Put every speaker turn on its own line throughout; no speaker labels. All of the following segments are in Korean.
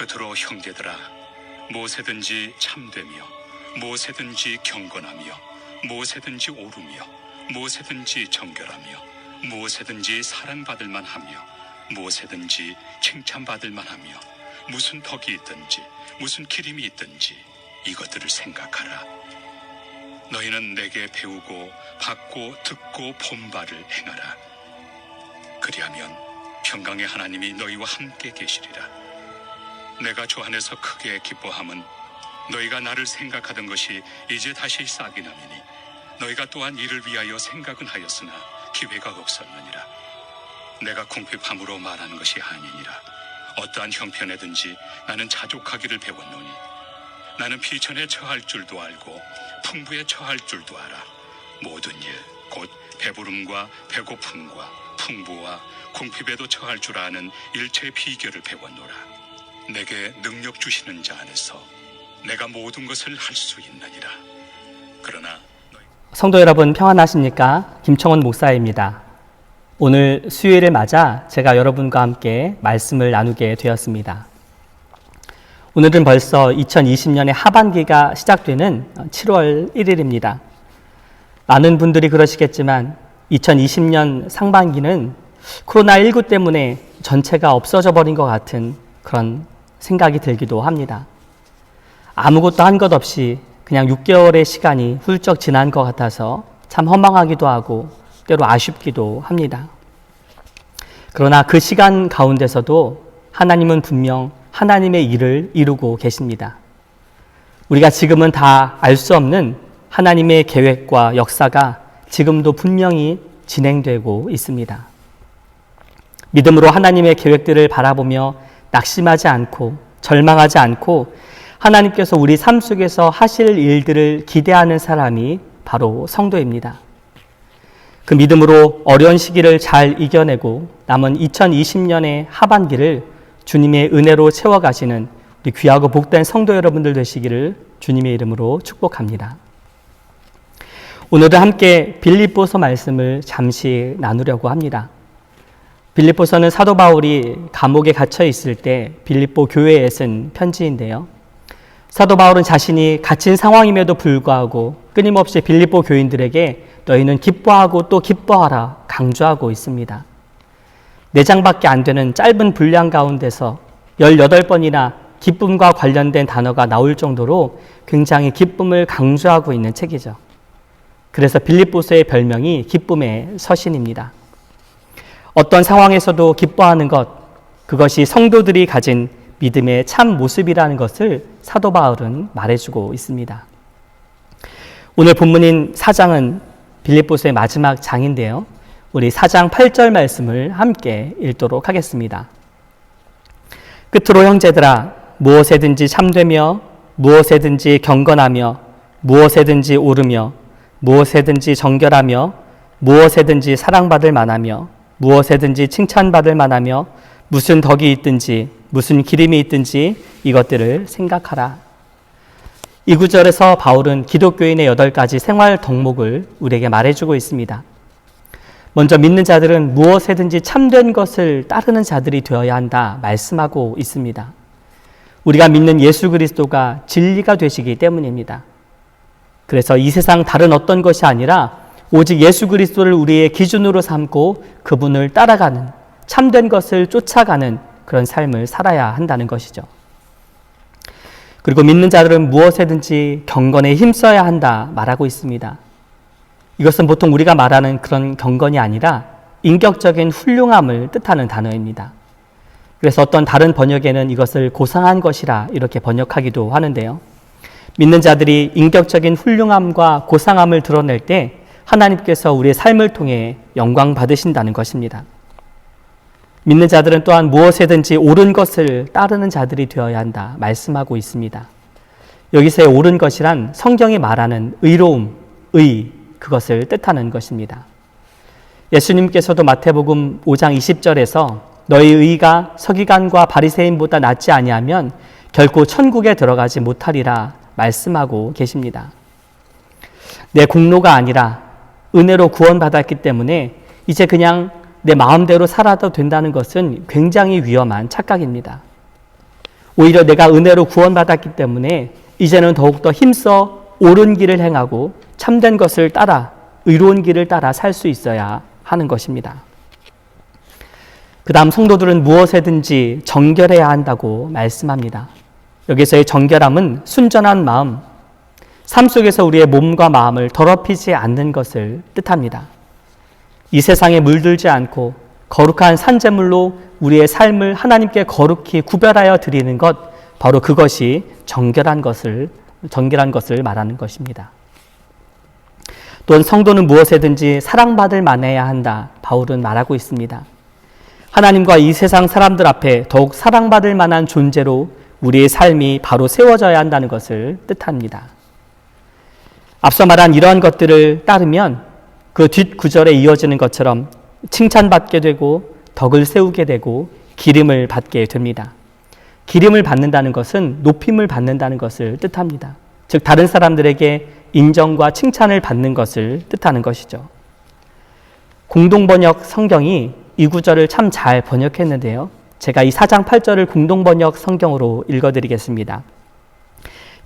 끝으로 형제들아, 무엇에든지 참되며 무엇에든지 경건하며 무엇에든지 옳으며 무엇에든지 정결하며 무엇에든지 사랑받을 만하며 무엇에든지 칭찬받을 만하며 무슨 덕이 있든지 무슨 기림이 있든지 이것들을 생각하라. 너희는 내게 배우고 받고 듣고 본 바를 행하라. 그리하면 평강의 하나님이 너희와 함께 계시리라. 내가 주 안에서 크게 기뻐함은 너희가 나를 생각하던 것이 이제 다시 싹이 나매니 너희가 또한 이를 위하여 생각은 하였으나 기회가 없었느니라. 내가 궁핍함으로 말하는 것이 아니니라. 어떠한 형편에든지 나는 자족하기를 배웠노니 나는 비천에 처할 줄도 알고 풍부에 처할 줄도 알아. 모든 일 곧 배부름과 배고픔과 풍부와 궁핍에도 처할 줄 아는 일체의 비결을 배웠노라. 내게 능력 주시는 자 안에서 내가 모든 것을 할 수 있느니라. 그러나
성도 여러분 평안하십니까? 김청원 목사입니다. 오늘 수요일을 맞아 제가 여러분과 함께 말씀을 나누게 되었습니다. 오늘은 벌써 2020년의 하반기가 시작되는 7월 1일입니다. 많은 분들이 그러시겠지만 2020년 상반기는 코로나19 때문에 전체가 없어져 버린 것 같은 그런 생각이 들기도 합니다. 아무것도 한 것 없이 그냥 6개월의 시간이 훌쩍 지난 것 같아서 참 허망하기도 하고 때로 아쉽기도 합니다. 그러나 그 시간 가운데서도 하나님은 분명 하나님의 일을 이루고 계십니다. 우리가 지금은 다 알 수 없는 하나님의 계획과 역사가 지금도 분명히 진행되고 있습니다. 믿음으로 하나님의 계획들을 바라보며 낙심하지 않고 절망하지 않고 하나님께서 우리 삶 속에서 하실 일들을 기대하는 사람이 바로 성도입니다. 그 믿음으로 어려운 시기를 잘 이겨내고 남은 2020년의 하반기를 주님의 은혜로 채워가시는 우리 귀하고 복된 성도 여러분들 되시기를 주님의 이름으로 축복합니다. 오늘은 함께 빌립보서 말씀을 잠시 나누려고 합니다. 빌립보서는 사도 바울이 감옥에 갇혀 있을 때 빌립보 교회에 쓴 편지인데요. 사도 바울은 자신이 갇힌 상황임에도 불구하고 끊임없이 빌립보 교인들에게 너희는 기뻐하고 또 기뻐하라 강조하고 있습니다. 4장밖에 안 되는 짧은 분량 가운데서 18번이나 기쁨과 관련된 단어가 나올 정도로 굉장히 기쁨을 강조하고 있는 책이죠. 그래서 빌립보서의 별명이 기쁨의 서신입니다. 어떤 상황에서도 기뻐하는 것, 그것이 성도들이 가진 믿음의 참 모습이라는 것을 사도 바울은 말해주고 있습니다. 오늘 본문인 4장은 빌립보서의 마지막 장인데요. 우리 4장 8절 말씀을 함께 읽도록 하겠습니다. 끝으로 형제들아, 무엇에든지 참되며 무엇에든지 경건하며 무엇에든지 옳으며 무엇에든지 정결하며 무엇에든지 사랑받을 만하며 무엇에든지 칭찬받을 만하며 무슨 덕이 있든지 무슨 기림이 있든지 이것들을 생각하라. 이 구절에서 바울은 기독교인의 8가지 생활 덕목을 우리에게 말해주고 있습니다. 먼저 믿는 자들은 무엇에든지 참된 것을 따르는 자들이 되어야 한다 말씀하고 있습니다. 우리가 믿는 예수 그리스도가 진리가 되시기 때문입니다. 그래서 이 세상 다른 어떤 것이 아니라 오직 예수 그리스도를 우리의 기준으로 삼고 그분을 따라가는 참된 것을 쫓아가는 그런 삶을 살아야 한다는 것이죠. 그리고 믿는 자들은 무엇에든지 경건에 힘써야 한다 말하고 있습니다. 이것은 보통 우리가 말하는 그런 경건이 아니라 인격적인 훌륭함을 뜻하는 단어입니다. 그래서 어떤 다른 번역에는 이것을 고상한 것이라 이렇게 번역하기도 하는데요. 믿는 자들이 인격적인 훌륭함과 고상함을 드러낼 때 하나님께서 우리의 삶을 통해 영광 받으신다는 것입니다. 믿는 자들은 또한 무엇에든지 옳은 것을 따르는 자들이 되어야 한다 말씀하고 있습니다. 여기서의 옳은 것이란 성경이 말하는 의로움, 의, 그것을 뜻하는 것입니다. 예수님께서도 마태복음 5장 20절에서 너희 의가 서기관과 바리새인보다 낫지 아니하면 결코 천국에 들어가지 못하리라 말씀하고 계십니다. 내 공로가 아니라 은혜로 구원받았기 때문에 이제 그냥 내 마음대로 살아도 된다는 것은 굉장히 위험한 착각입니다. 오히려 내가 은혜로 구원받았기 때문에 이제는 더욱더 힘써 옳은 길을 행하고 참된 것을 따라 의로운 길을 따라 살 수 있어야 하는 것입니다. 그 다음 성도들은 무엇에든지 정결해야 한다고 말씀합니다. 여기서의 정결함은 순전한 마음, 삶 속에서 우리의 몸과 마음을 더럽히지 않는 것을 뜻합니다. 이 세상에 물들지 않고 거룩한 산제물로 우리의 삶을 하나님께 거룩히 구별하여 드리는 것, 바로 그것이 정결한 것을 말하는 것입니다. 또한 성도는 무엇에든지 사랑받을 만해야 한다, 바울은 말하고 있습니다. 하나님과 이 세상 사람들 앞에 더욱 사랑받을 만한 존재로 우리의 삶이 바로 세워져야 한다는 것을 뜻합니다. 앞서 말한 이러한 것들을 따르면 그 뒷구절에 이어지는 것처럼 칭찬받게 되고 덕을 세우게 되고 기림을 받게 됩니다. 기림을 받는다는 것은 높임을 받는다는 것을 뜻합니다. 즉 다른 사람들에게 인정과 칭찬을 받는 것을 뜻하는 것이죠. 공동번역 성경이 이 구절을 참 잘 번역했는데요. 제가 이 4장 8절을 공동번역 성경으로 읽어드리겠습니다.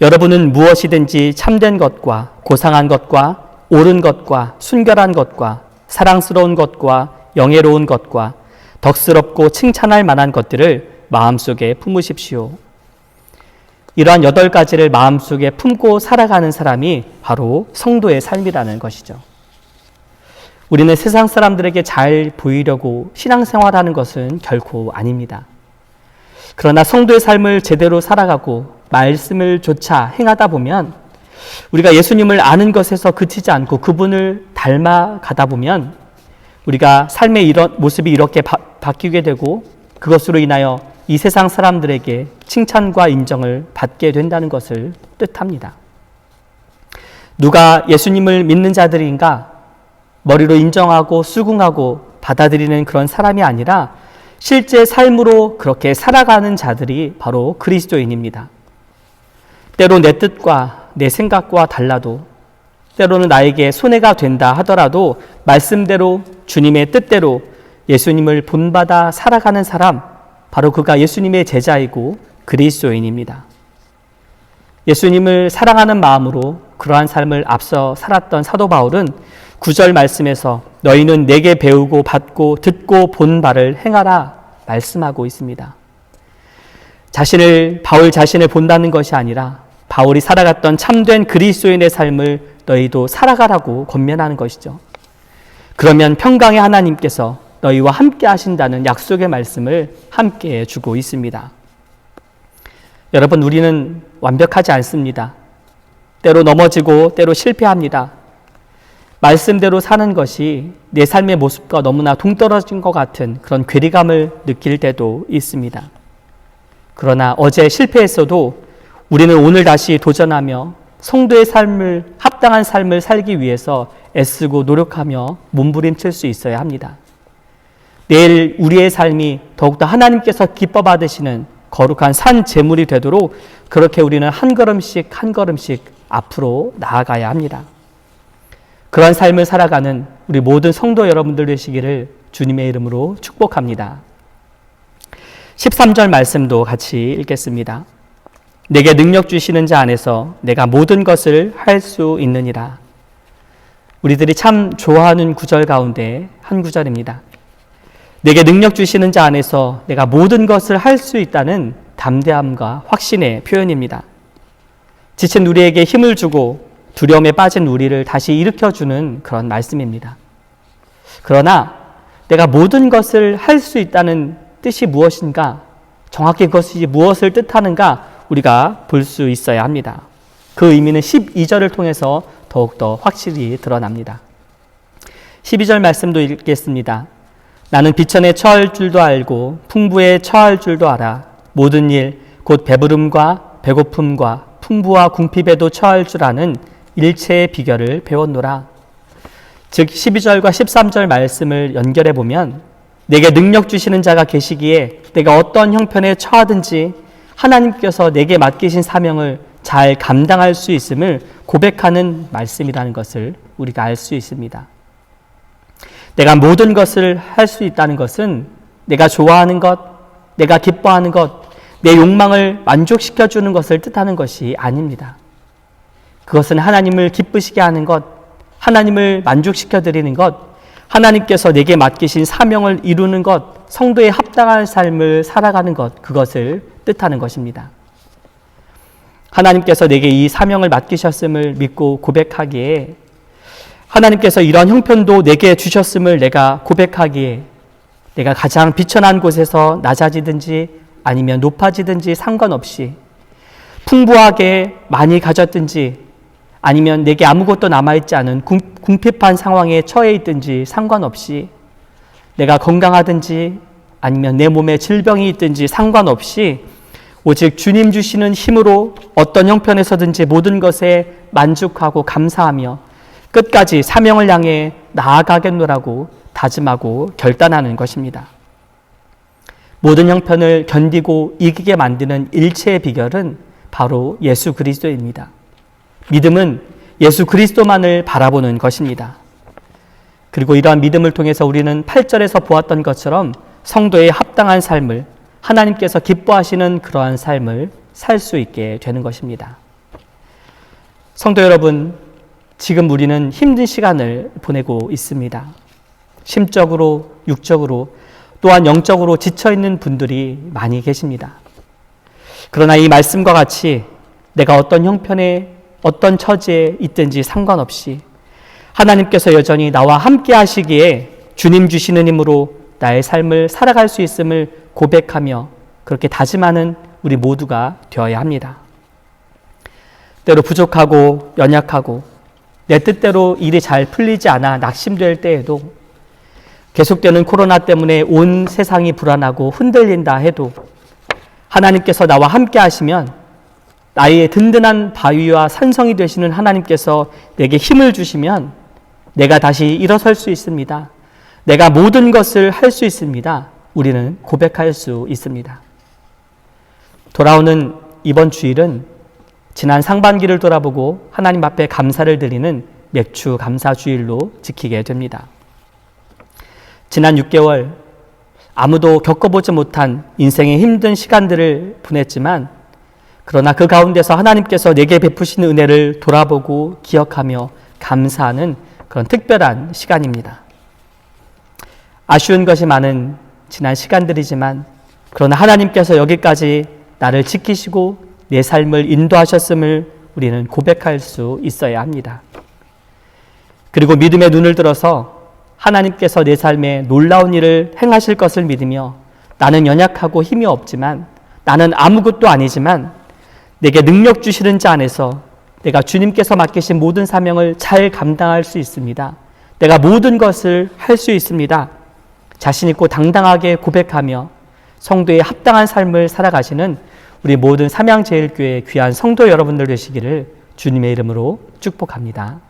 여러분은 무엇이든지 참된 것과 고상한 것과 옳은 것과 순결한 것과 사랑스러운 것과 영예로운 것과 덕스럽고 칭찬할 만한 것들을 마음속에 품으십시오. 이러한 8가지를 마음속에 품고 살아가는 사람이 바로 성도의 삶이라는 것이죠. 우리는 세상 사람들에게 잘 보이려고 신앙생활하는 것은 결코 아닙니다. 그러나 성도의 삶을 제대로 살아가고 말씀을 조차 행하다 보면 우리가 예수님을 아는 것에서 그치지 않고 그분을 닮아가다 보면 우리가 삶의 이런 모습이 이렇게 바뀌게 되고 그것으로 인하여 이 세상 사람들에게 칭찬과 인정을 받게 된다는 것을 뜻합니다. 누가 예수님을 믿는 자들인가? 머리로 인정하고 수긍하고 받아들이는 그런 사람이 아니라 실제 삶으로 그렇게 살아가는 자들이 바로 그리스도인입니다. 때로 내 뜻과 내 생각과 달라도 때로는 나에게 손해가 된다 하더라도 말씀대로 주님의 뜻대로 예수님을 본받아 살아가는 사람, 바로 그가 예수님의 제자이고 그리스도인입니다. 예수님을 사랑하는 마음으로 그러한 삶을 앞서 살았던 사도 바울은 9절 말씀에서 너희는 내게 배우고 받고 듣고 본 바를 행하라 말씀하고 있습니다. 바울 자신을 본다는 것이 아니라 바울이 살아갔던 참된 그리스도인의 삶을 너희도 살아가라고 권면하는 것이죠. 그러면 평강의 하나님께서 너희와 함께 하신다는 약속의 말씀을 함께 주고 있습니다. 여러분, 우리는 완벽하지 않습니다. 때로 넘어지고 때로 실패합니다. 말씀대로 사는 것이 내 삶의 모습과 너무나 동떨어진 것 같은 그런 괴리감을 느낄 때도 있습니다. 그러나 어제 실패했어도 우리는 오늘 다시 도전하며 성도의 삶을, 합당한 삶을 살기 위해서 애쓰고 노력하며 몸부림칠 수 있어야 합니다. 내일 우리의 삶이 더욱더 하나님께서 기뻐 받으시는 거룩한 산 제물이 되도록 그렇게 우리는 한 걸음씩 한 걸음씩 앞으로 나아가야 합니다. 그런 삶을 살아가는 우리 모든 성도 여러분들 되시기를 주님의 이름으로 축복합니다. 13절 말씀도 같이 읽겠습니다. 내게 능력 주시는 자 안에서 내가 모든 것을 할 수 있느니라. 우리들이 참 좋아하는 구절 가운데 한 구절입니다. 내게 능력 주시는 자 안에서 내가 모든 것을 할 수 있다는 담대함과 확신의 표현입니다. 지친 우리에게 힘을 주고 두려움에 빠진 우리를 다시 일으켜주는 그런 말씀입니다. 그러나 내가 모든 것을 할 수 있다는 뜻이 무엇인가? 정확히 그것이 무엇을 뜻하는가? 우리가 볼 수 있어야 합니다. 그 의미는 12절을 통해서 더욱더 확실히 드러납니다. 12절 말씀도 읽겠습니다. 나는 비천에 처할 줄도 알고 풍부에 처할 줄도 알아. 모든 일, 곧 배부름과 배고픔과 풍부와 궁핍에도 처할 줄 아는 일체의 비결을 배웠노라. 즉 12절과 13절 말씀을 연결해 보면 내게 능력 주시는 자가 계시기에 내가 어떤 형편에 처하든지 하나님께서 내게 맡기신 사명을 잘 감당할 수 있음을 고백하는 말씀이라는 것을 우리가 알 수 있습니다. 내가 모든 것을 할 수 있다는 것은 내가 좋아하는 것, 내가 기뻐하는 것, 내 욕망을 만족시켜주는 것을 뜻하는 것이 아닙니다. 그것은 하나님을 기쁘시게 하는 것, 하나님을 만족시켜드리는 것, 하나님께서 내게 맡기신 사명을 이루는 것, 성도에 합당한 삶을 살아가는 것, 그것을 뜻하는 것입니다. 하나님께서 내게 이 사명을 맡기셨음을 믿고 고백하기에, 하나님께서 이러한 형편도 내게 주셨음을 내가 고백하기에, 내가 가장 비천한 곳에서 낮아지든지 아니면 높아지든지 상관없이, 풍부하게 많이 가졌든지 아니면 내게 아무것도 남아있지 않은 궁핍한 상황에 처해 있든지 상관없이, 내가 건강하든지 아니면 내 몸에 질병이 있든지 상관없이 오직 주님 주시는 힘으로 어떤 형편에서든지 모든 것에 만족하고 감사하며 끝까지 사명을 향해 나아가겠노라고 다짐하고 결단하는 것입니다. 모든 형편을 견디고 이기게 만드는 일체의 비결은 바로 예수 그리스도입니다. 믿음은 예수 그리스도만을 바라보는 것입니다. 그리고 이러한 믿음을 통해서 우리는 8절에서 보았던 것처럼 성도의 합당한 삶을, 하나님께서 기뻐하시는 그러한 삶을 살 수 있게 되는 것입니다. 성도 여러분, 지금 우리는 힘든 시간을 보내고 있습니다. 심적으로, 육적으로, 또한 영적으로 지쳐있는 분들이 많이 계십니다. 그러나 이 말씀과 같이 내가 어떤 형편에, 어떤 처지에 있든지 상관없이 하나님께서 여전히 나와 함께 하시기에 주님 주시는 힘으로 나의 삶을 살아갈 수 있음을 고백하며 그렇게 다짐하는 우리 모두가 되어야 합니다. 때로 부족하고 연약하고 내 뜻대로 일이 잘 풀리지 않아 낙심될 때에도, 계속되는 코로나 때문에 온 세상이 불안하고 흔들린다 해도 하나님께서 나와 함께 하시면, 나의 든든한 바위와 산성이 되시는 하나님께서 내게 힘을 주시면 내가 다시 일어설 수 있습니다. 내가 모든 것을 할 수 있습니다. 우리는 고백할 수 있습니다. 돌아오는 이번 주일은 지난 상반기를 돌아보고 하나님 앞에 감사를 드리는 맥주 감사 주일로 지키게 됩니다. 지난 6개월 아무도 겪어보지 못한 인생의 힘든 시간들을 보냈지만, 그러나 그 가운데서 하나님께서 내게 베푸신 은혜를 돌아보고 기억하며 감사하는 그런 특별한 시간입니다. 아쉬운 것이 많은 지난 시간들이지만, 그러나 하나님께서 여기까지 나를 지키시고 내 삶을 인도하셨음을 우리는 고백할 수 있어야 합니다. 그리고 믿음의 눈을 들어서 하나님께서 내 삶에 놀라운 일을 행하실 것을 믿으며, 나는 연약하고 힘이 없지만, 나는 아무것도 아니지만 내게 능력 주시는 자 안에서 내가 주님께서 맡기신 모든 사명을 잘 감당할 수 있습니다. 내가 모든 것을 할 수 있습니다. 자신 있고 당당하게 고백하며 성도의 합당한 삶을 살아가시는 우리 모든 삼양제일교회 귀한 성도 여러분들 되시기를 주님의 이름으로 축복합니다.